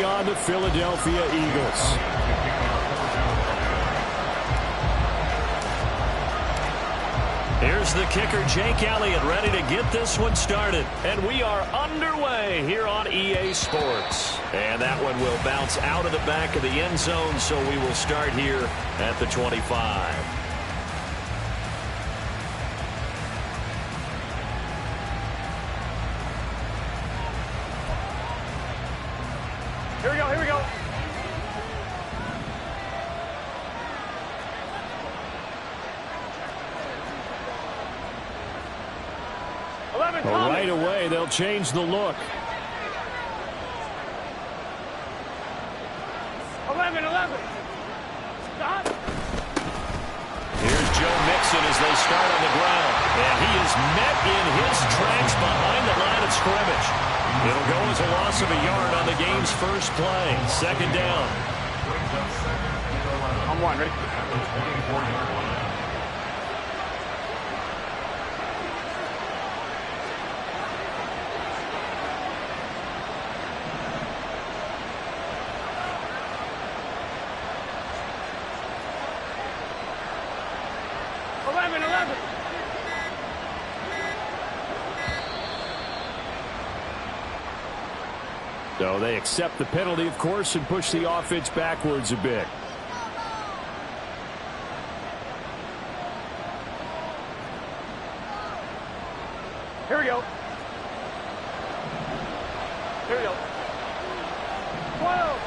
On the Philadelphia Eagles. Here's the kicker, Jake Elliott, ready to get this one started. And we are underway here on EA Sports. And that one will bounce out of the back of the end zone, so we will start here at the 25. Here we go, here we go. Well, right away, they'll change the look. 11. Stop. Here's Joe Mixon as they start on the ground. And he is met in his tracks behind the line of scrimmage. It'll go as a loss of a yard on the game's first play. Second down. I'm one, ready? So they accept the penalty, of course, and push the offense backwards a bit. Here we go. Here we go. 12.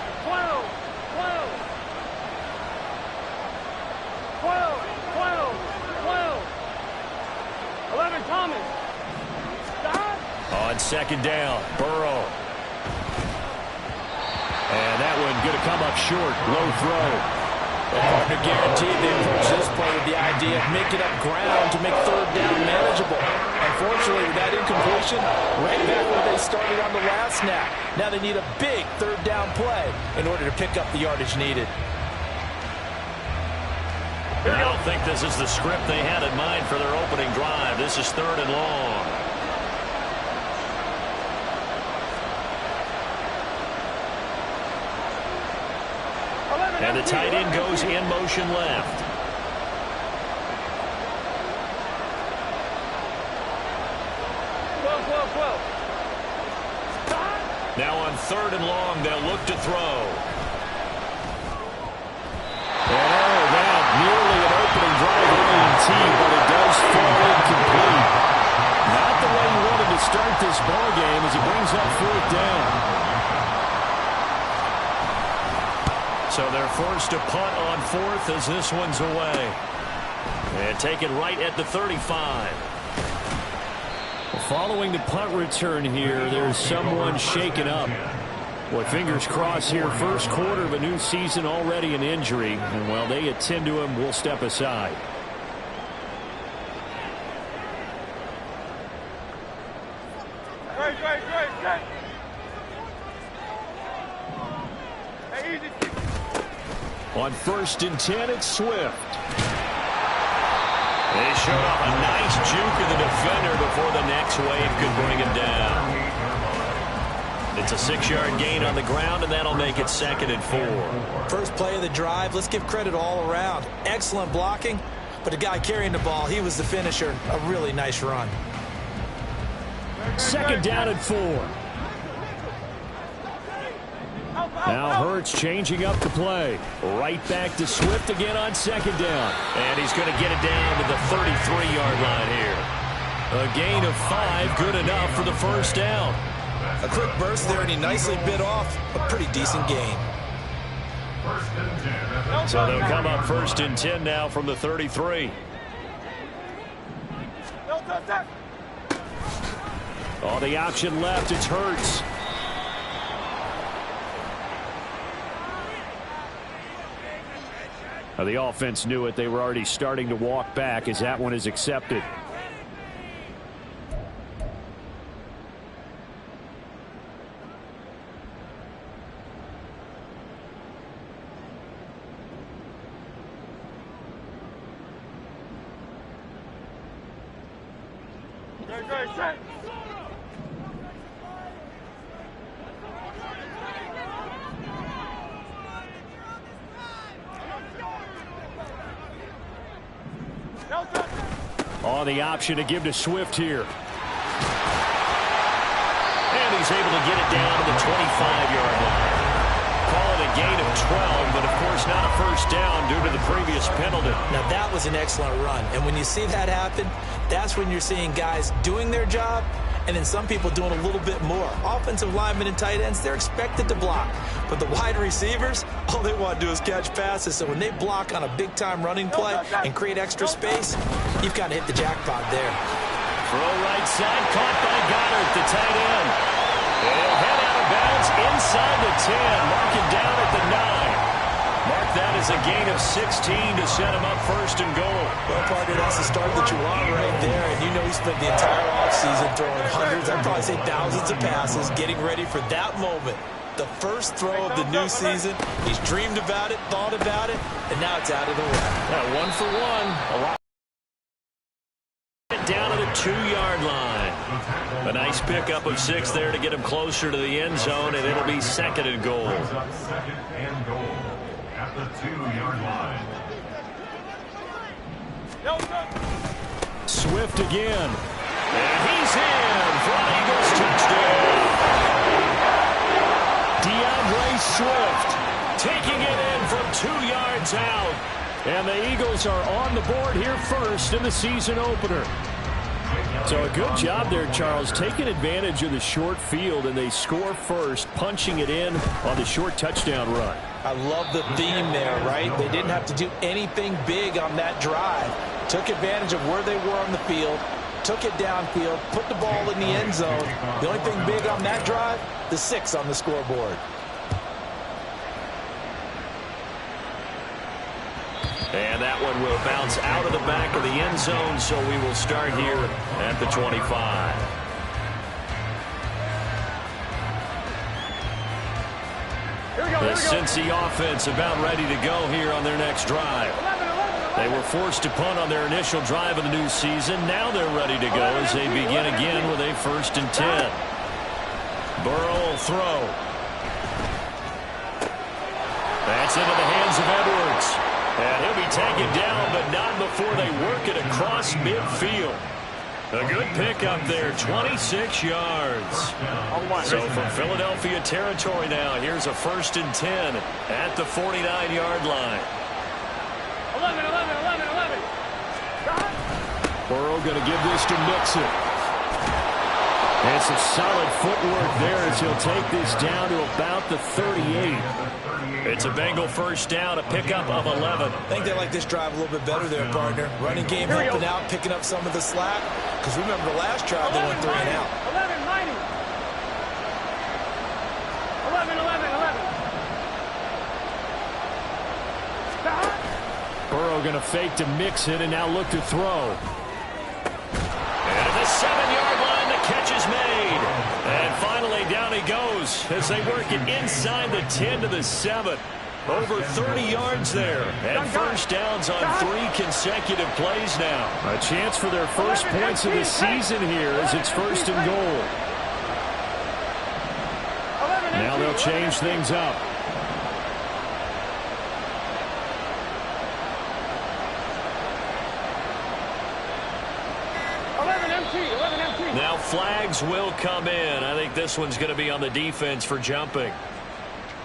11, Thomas. Stop. On second down, Burrow. And that one going to come up short. Low throw. Hard to guarantee they approach this play with the idea of making up ground to make third down manageable. Unfortunately, with that incompletion, right back where they started on the last snap. Now they need a big third down play in order to pick up the yardage needed. I don't think this is the script they had in mind for their opening drive. This is third and long. And the tight end goes in motion left. 12. Now on third and long, they'll look to throw. And that nearly an opening drive AT, but it does fall incomplete. Not the way you wanted to start this ball game as it brings up fourth down. So they're forced to punt on fourth as this one's away. And take it right at the 35. Well, following the punt return here, there's someone shaken up. Boy, fingers crossed here. First quarter of a new season, already an injury. And while they attend to him, we'll step aside. Great. Hey, easy. On 1st and 10, it's Swift. They showed off a nice juke of the defender before the next wave could bring him down. It's a 6-yard gain on the ground, and that'll make it 2nd and 4. First play of the drive, let's give credit all around. Excellent blocking, but the guy carrying the ball, he was the finisher. A really nice run. Second down and 4. Now Hurts changing up the play. Right back to Swift again on second down. And he's going to get it down to the 33-yard line here. A gain of 5, good enough for the first down. A quick burst there, and he nicely bit off a pretty decent gain. So they'll come up 1st and 10 now from the 33. All the option left, it's Hurts. The offense knew it. They were already starting to walk back as that one is accepted. On the option to give to Swift here. And he's able to get it down to the 25-yard line. Call it a gain of 12, but of course not a first down due to the previous penalty. Now that was an excellent run, and when you see that happen, that's when you're seeing guys doing their job and then some people doing a little bit more. Offensive linemen and tight ends, they're expected to block. But the wide receivers, all they want to do is catch passes. So when they block on a big-time running play and create extra space, you've got to hit the jackpot there. Throw right side, caught by Goddard, the tight end. He'll head out of bounds inside the 10, mark it down at the 9. Mark that as a gain of 16 to set him up first and goal. Well, partner, that's the start that you want right there. And you know he spent the entire offseason throwing hundreds, I'd probably say thousands of passes, getting ready for that moment. The first throw of the new season. He's dreamed about it, thought about it, and now it's out of the way. Yeah, 1 for 1. Down to the 2-yard line. A nice pickup of 6 there to get him closer to the end zone, and it'll be second and goal. Second and goal at the 2-yard line. Swift again. And he's in for an Eagles touchdown. DeAndre Swift taking it in from 2 yards out. And the Eagles are on the board here first in the season opener. So a good job there, Charles, taking advantage of the short field, and they score first, punching it in on the short touchdown run. I love the theme there, right? They didn't have to do anything big on that drive. Took advantage of where they were on the field, took it downfield, put the ball in the end zone. The only thing big on that drive, the 6 on the scoreboard. And that one will bounce out of the back of the end zone, so we will start here at the 25. The Cincy offense about ready to go here on their next drive. They were forced to punt on their initial drive of the new season. Now they're ready to go as they begin again with a 1st and 10. Burrow will throw. That's into the hands of Edwards. And he'll be taken down, but not before they work it across midfield. A good pickup there, 26 yards. So from Philadelphia territory now, here's a 1st and 10 at the 49-yard line. 11. Burrow going to give this to Mixon. And some solid footwork there as he'll take this down to about the 38. It's a Bengal first down, a pickup of 11. I think they like this drive a little bit better there, partner. Running game helping out, picking up some of the slack. Because remember the last drive, they went 3 and out. 11, mighty. 11. Burrow going to fake to Mixon and now look to throw. And at the 7-yard line, the catch is made. And finally, down he goes as they work it inside the 10 to the 7. Over 30 yards there. And first downs on 3 consecutive plays now. A chance for their first points of the season here as it's 1st and goal. Now they'll change things up. Now flags will come in. I think this one's going to be on the defense for jumping.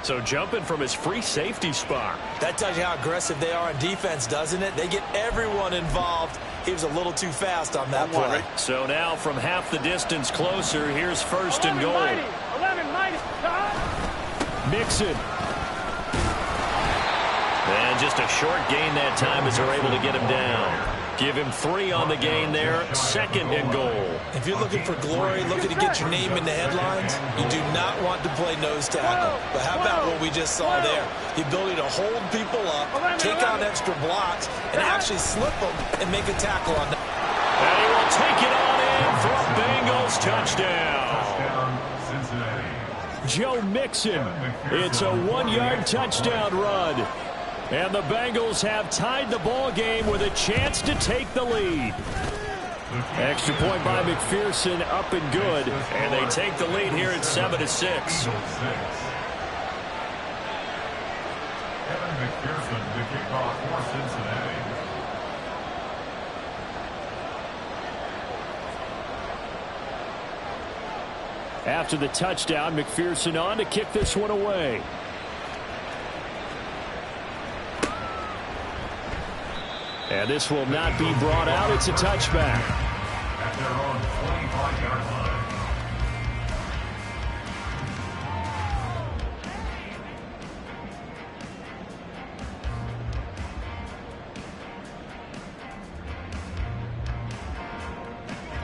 So jumping from his free safety spot. That tells you how aggressive they are on defense, doesn't it? They get everyone involved. He was a little too fast on that play. So now from half the distance closer, here's 1st and goal. 11, Mixon. And just a short gain that time as they're able to get him down. Give him 3 on the gain there. 2nd and goal. If you're looking for glory, looking to get your name in the headlines, you do not want to play nose tackle. But how about what we just saw there? The ability to hold people up, take on extra blocks, and actually slip them and make a tackle on them. And he will take it on in for a Bengals touchdown. Joe Mixon. It's a 1-yard touchdown run. And the Bengals have tied the ball game with a chance to take the lead. Extra point by McPherson, up and good. And they take the lead here at 7-6. Kevin McPherson to kick off for Cincinnati. After the touchdown, McPherson on to kick this one away. And this will not be brought out. It's a touchback. At their own 25-yard line.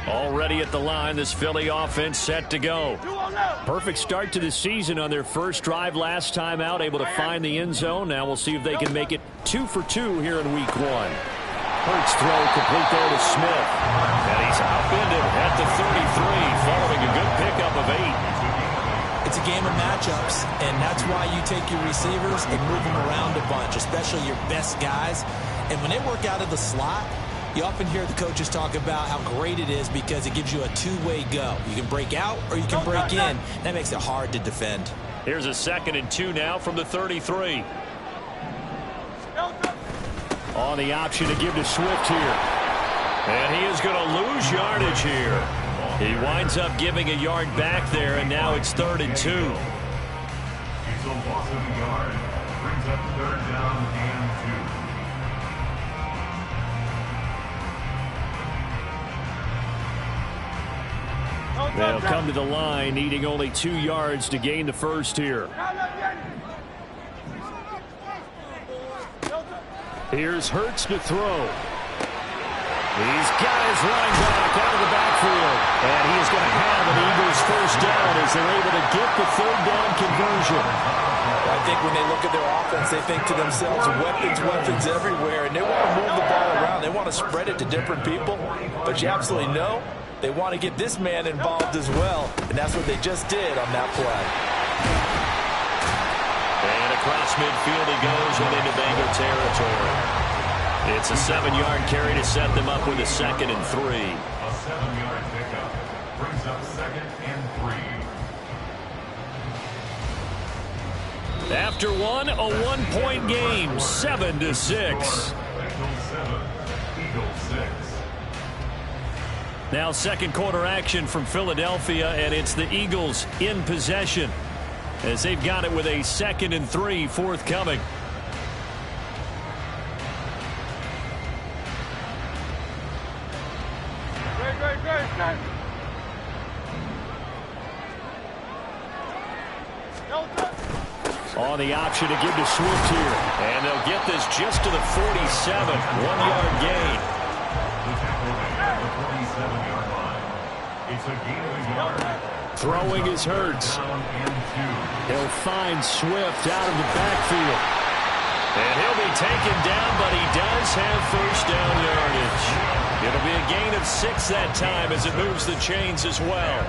Already at the line, this Philly offense set to go. Perfect start to the season on their first drive last time out, able to find the end zone. Now we'll see if they can make it 2 for 2 here in Week 1. Hurts throw complete there to Smith. And he's upended at the 33, following a good pickup of 8. It's a game of matchups, and that's why you take your receivers and move them around a bunch, especially your best guys. And when they work out of the slot, you often hear the coaches talk about how great it is because it gives you a two-way go. You can break out or you can break in. That makes it hard to defend. Here's a 2nd and 2 now from the 33. On the option to give to Swift here. And he is going to lose yardage here. He winds up giving a yard back there, and now it's 3rd and 2. It's a loss of a yard. Brings up 3rd down and 2. They'll come to the line, needing only 2 yards to gain the first here. Here's Hurts to throw. He's got his running back out of the backfield. And he is going to have an Eagles first down as they're able to get the 3rd down conversion. I think when they look at their offense, they think to themselves, weapons everywhere, and they want to move the ball around. They want to spread it to different people. But you absolutely know they want to get this man involved as well, and that's what they just did on that play. And across midfield he goes and into Bengal territory. It's a 7-yard carry to set them up with a 2nd and 3. A 7-yard pickup brings up 2nd and 3. After one, a 1-point game, 7-6. Bengals 7, Eagles 6. Now 2nd quarter action from Philadelphia, and it's the Eagles in possession as they've got it with a 2nd and 3 forthcoming. On the option to give to Swift here. And they'll get this just to the 47. 1-yard gain. It's a gain of a yard. Throwing is Hurts. He'll find Swift out of the backfield. And he'll be taken down, but he does have first down yardage. It'll be a gain of 6 that time as it moves the chains as well.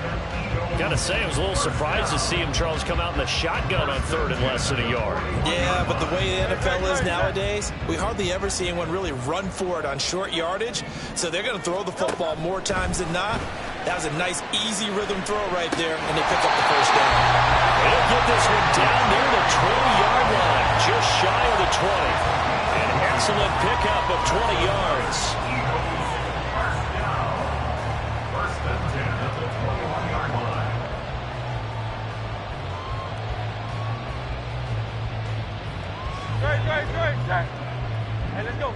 Gotta say, I was a little surprised to see him, Charles, come out in the shotgun on 3rd and less than a yard. Yeah, but the way the NFL is nowadays, we hardly ever see anyone really run for it on short yardage. So they're going to throw the football more times than not. That was a nice, easy rhythm throw right there, and they pick up the first down. They'll get this one down near the 20-yard line, just shy of the 20. An excellent pickup of 20 yards. First and 10 at the 21-yard line. Great. Hey, let's go.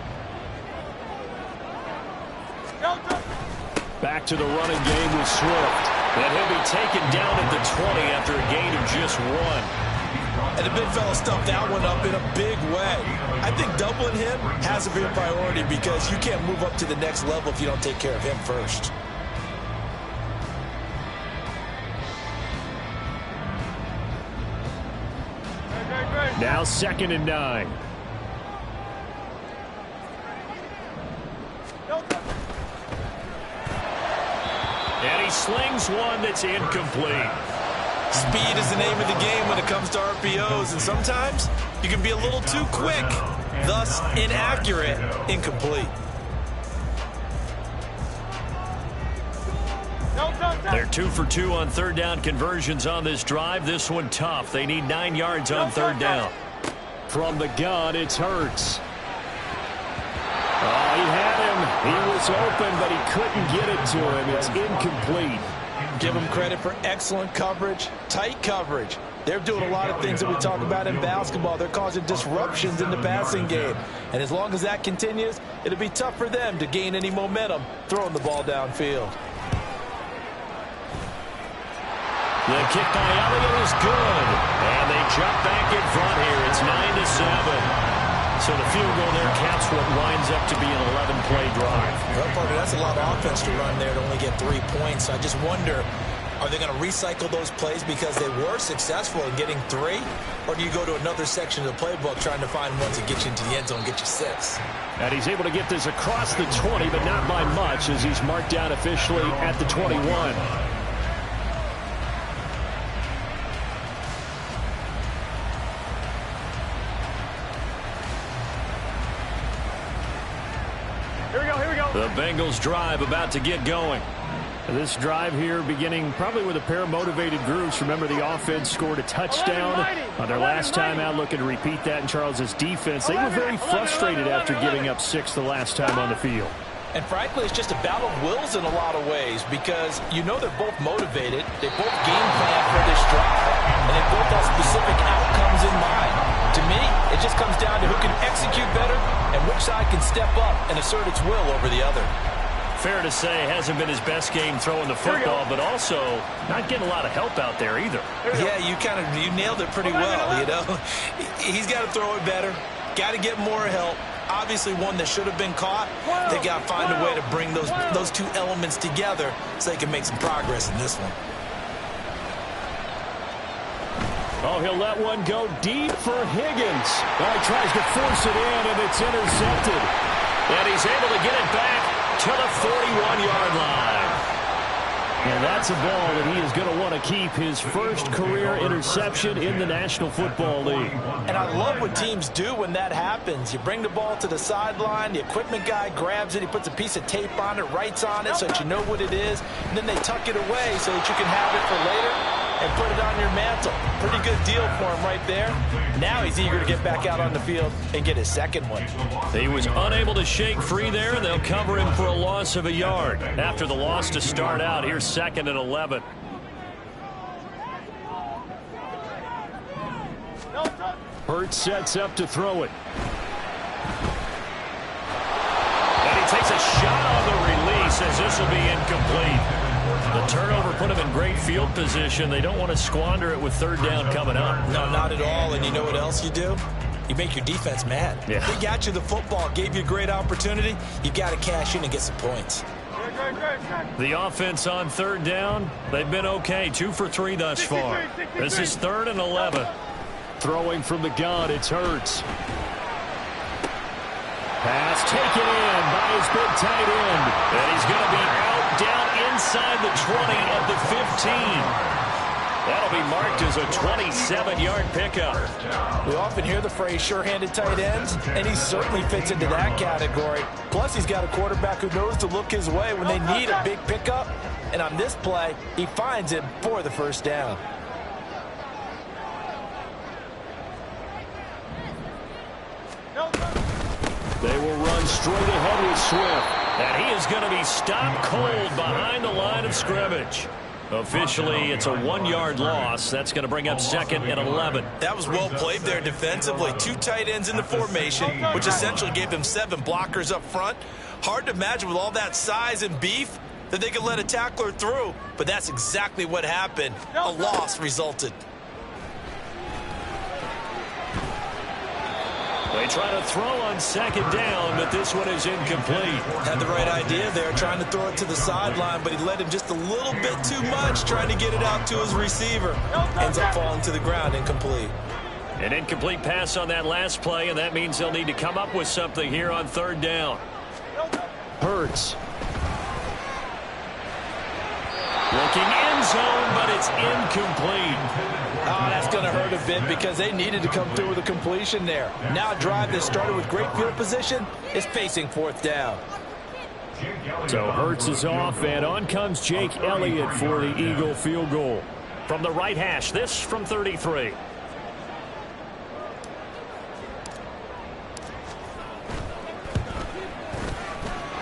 Back to the running game with Swift. And he'll be taken down at the 20 after a gain of just 1. And the big fella stuffed that one up in a big way. I think doubling him has to be a priority because you can't move up to the next level if you don't take care of him first. Now 2nd and 9. And he slings one that's incomplete. Speed is the name of the game when it comes to RPOs, and sometimes you can be a little too quick, thus inaccurate, incomplete. They're 2 for 2 on 3rd down conversions on this drive. This one tough. They need 9 yards on 3rd down. From the gun, it's Hurts. Oh, he had him. He was open, but he couldn't get it to him. It's incomplete. Give them credit for excellent coverage, tight coverage. They're doing a lot of things that we talk about in basketball. They're causing disruptions in the passing game. And as long as that continues, it'll be tough for them to gain any momentum throwing the ball downfield. The kick by Elliott is good. And they jump back in front here. It's 9-7. So the field goal there caps what winds up to be an 11-play drive. Well, partner, that's a lot of offense to run there to only get 3 points. I just wonder, are they going to recycle those plays because they were successful in getting 3? Or do you go to another section of the playbook trying to find ones that get you into the end zone and get you 6? And he's able to get this across the 20, but not by much as he's marked down officially at the 21. The Bengals drive about to get going. This drive here beginning probably with a pair of motivated groups. Remember, the offense scored a touchdown on their last time out, looking to repeat that in Charles's defense. They were very frustrated after giving up 6 the last time on the field. And frankly, it's just a battle of wills in a lot of ways because you know they're both motivated. They both game plan for this drive, and they both have specific outcomes in mind. To me, it just comes down to who can execute better and which side can step up and assert its will over the other. Fair to say, hasn't been his best game throwing the football, but also not getting a lot of help out there either. Yeah, you nailed it pretty well, you know. He's got to throw it better, got to get more help. Obviously one that should have been caught. They got to find a way to bring those 2 elements together so they can make some progress in this one. Oh, he'll let one go deep for Higgins. Oh, he tries to force it in, and it's intercepted. And he's able to get it back to the 41-yard line. And that's a ball that he is going to want to keep, his first career interception in the National Football League. And I love what teams do when that happens. You bring the ball to the sideline, the equipment guy grabs it, he puts a piece of tape on it, writes on it so that you know what it is, and then they tuck it away so that you can have it for later and put it on your mantle. Pretty good deal for him right there. Now he's eager to get back out on the field and get his second one. He was unable to shake free there, and they'll cover him for a loss of a yard. After the loss to start out, here's 2nd and 11. Hurts sets up to throw it. And he takes a shot on the release as this will be incomplete. The turnover put him in great field position. They don't want to squander it with 3rd down coming up. No, not at all. And you know what else you do? You make your defense mad. Yeah. They got you the football, gave you a great opportunity. You got to cash in and get some points. The offense on 3rd down, they've been okay. 2 for 3 thus far. This is 3rd and 11. Throwing from the gun, it's Hurts. Pass taken in by his big tight end. And he's going to be out down inside the 20 at the 15. That'll be marked as a 27-yard pickup. We often hear the phrase sure-handed tight ends, and he certainly fits into that category. Plus, he's got a quarterback who knows to look his way when they need a big pickup. And on this play, he finds him for the 1st down. They will run straight ahead with Swift. And he is going to be stopped cold behind the line of scrimmage. Officially, it's a 1-yard loss. That's going to bring up 2nd and 11. That was well played there defensively. 2 tight ends in the formation, which essentially gave them 7 blockers up front. Hard to imagine with all that size and beef that they could let a tackler through. But that's exactly what happened. A loss resulted. They try to throw on 2nd down, but this one is incomplete. Had the right idea there, trying to throw it to the sideline, but he led him just a little bit too much, trying to get it out to his receiver. Ends up falling to the ground, incomplete. An incomplete pass on that last play, and that means they'll need to come up with something here on 3rd down. Hurts. Looking end zone, but it's incomplete. Oh, that's going to hurt a bit because they needed to come through with a completion there. Now a drive that started with great field position is facing 4th down. So Hurts is off, and on comes Jake Elliott for the Eagle field goal. From the right hash, this from 33.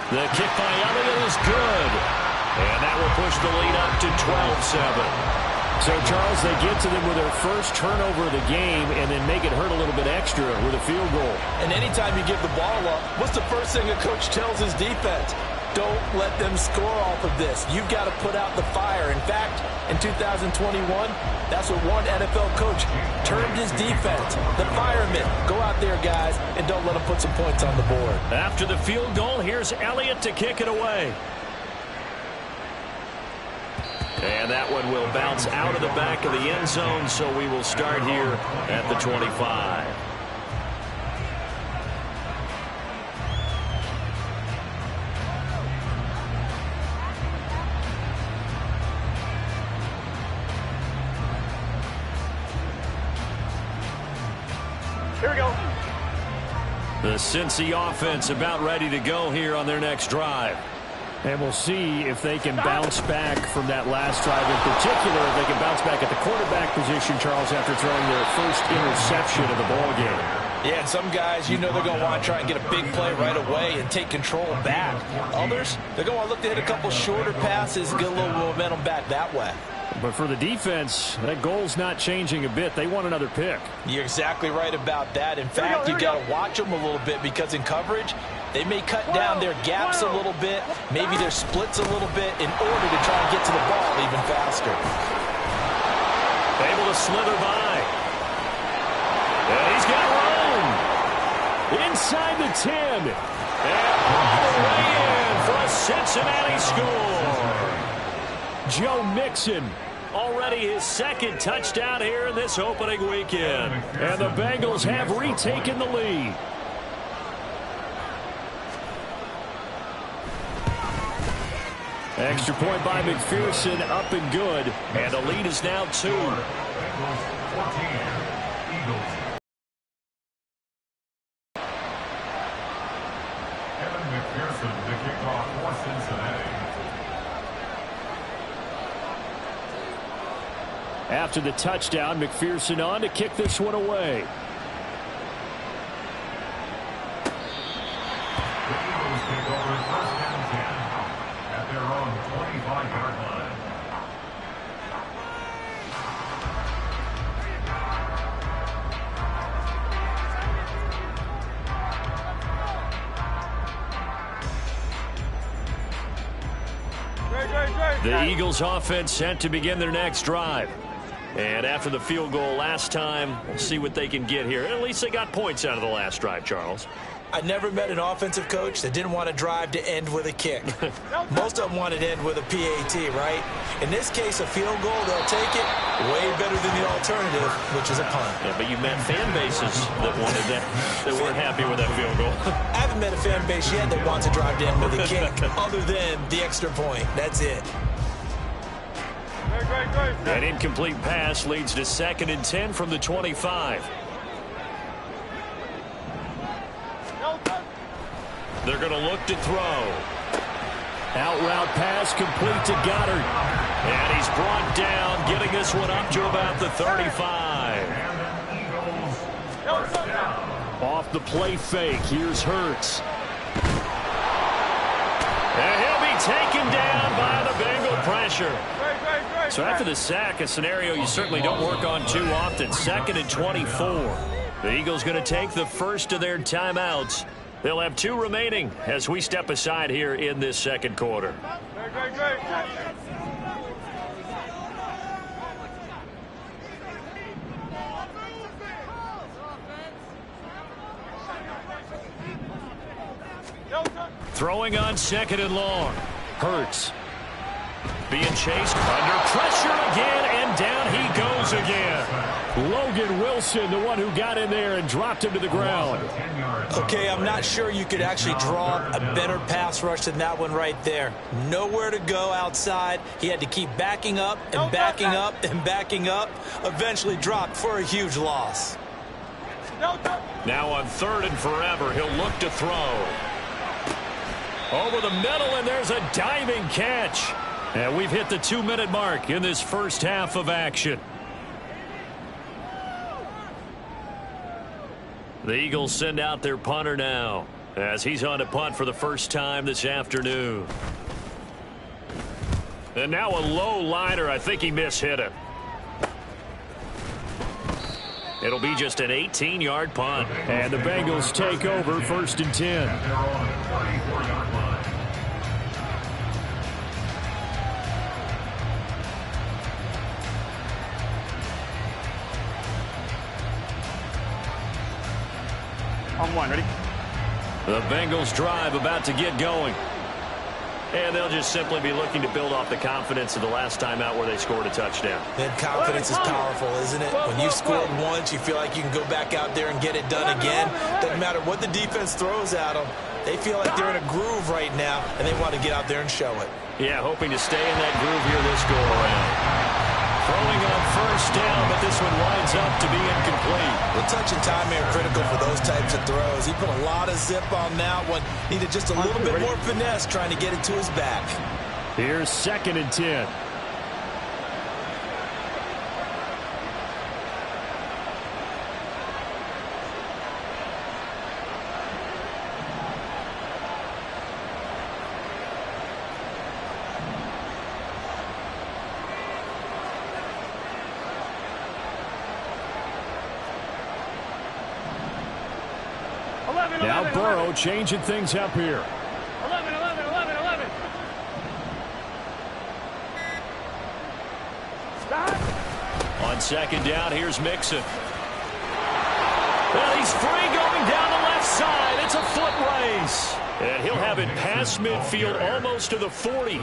The kick by Elliott is good. And that will push the lead up to 12-7. So, Charles, they get to them with their first turnover of the game and then make it hurt a little bit extra with a field goal. And anytime you give the ball up, what's the first thing a coach tells his defense? Don't let them score off of this. You've got to put out the fire. In fact, in 2021, that's what one NFL coach termed his defense, the firemen. Go out there, guys, and don't let them put some points on the board. After the field goal, here's Elliott to kick it away. And that one will bounce out of the back of the end zone, so we will start here at the 25. Here we go. The Cincy offense about ready to go here on their next drive. And we'll see if they can bounce back from that last drive in particular. If they can bounce back at the quarterback position, Charles, after throwing their first interception of the ball game. Yeah, and some guys, you know they're going to want to try and get a big play right away and take control back. Others, they're going to look to hit a couple shorter passes and get a little momentum back that way. But for the defense, that goal's not changing a bit. They want another pick. You're exactly right about that. In fact, you got to watch them a little bit because in coverage, they may cut down their gaps a little bit, maybe their splits a little bit in order to try and get to the ball even faster. Able to slither by. And he's got room. Inside the 10. And all the way in for a Cincinnati score. Joe Mixon, already his second touchdown here in this opening weekend. And the Bengals have retaken the lead. Extra point by McPherson, up and good. And the lead is now 2. Bengals 14, Eagles. Kevin McPherson, the kickoff for Cincinnati. After the touchdown, McPherson on to kick this one away. The Eagles take over first and 10 at their own 25-yard line. The Eagles offense set to begin their next drive. And after the field goal last time, we'll see what they can get here. At least they got points out of the last drive, Charles. I never met an offensive coach that didn't want to drive to end with a kick. Most of them wanted to end with a PAT, right? In this case, a field goal, they'll take it way better than the alternative, which is a punt. Yeah, but you met fan bases that wanted that weren't happy with that field goal. I haven't met a fan base yet that wants to drive to end with a kick, other than the extra point. That's it. An incomplete pass leads to 2nd and 10 from the 25. They're going to look to throw. Out route pass complete to Goddard. And he's brought down, getting this one up to about the 35. Off the play fake, here's Hurts. And he'll be taken down by the Bengal pressure. So after the sack, a scenario you certainly don't work on too often. 2nd and 24. The Eagles going to take the first of their timeouts. They'll have 2 remaining as we step aside here in this second quarter. Throwing on 2nd and long. Hurts. Being chased under pressure again, and down he goes again. Logan Wilson, the one who got in there and dropped him to the ground. Okay, I'm not sure you could actually draw a better pass rush than that one right there. Nowhere to go outside. He had to keep backing up and backing up and backing up. Eventually dropped for a huge loss. Now on 3rd and forever, he'll look to throw. Over the middle, and there's a diving catch. And we've hit the 2-minute mark in this first half of action. The Eagles send out their punter now as he's on to punt for the first time this afternoon. And now a low liner. I think he mishit it. It'll be just an 18-yard punt. And the Bengals take over 1st and 10. They're on the 34-yard line. On one, ready? The Bengals drive about to get going. And they'll just simply be looking to build off the confidence of the last time out where they scored a touchdown. And confidence is powerful, isn't it? When you've scored once, you feel like you can go back out there and get it done again. Doesn't matter what the defense throws at them. They feel like they're in a groove right now, and they want to get out there and show it. Yeah, hoping to stay in that groove here this go-around. Throwing on 1st down, but this one winds up to be incomplete. The touch and timing are critical for those types of throws. He put a lot of zip on that one. Needed just a little bit more finesse trying to get it to his back. Here's 2nd and 10. Now Burrow changing things up here. 11. Stop. On 2nd down, here's Mixon. Well, he's free going down the left side. It's a foot race. And he'll have it past midfield, almost to the 40.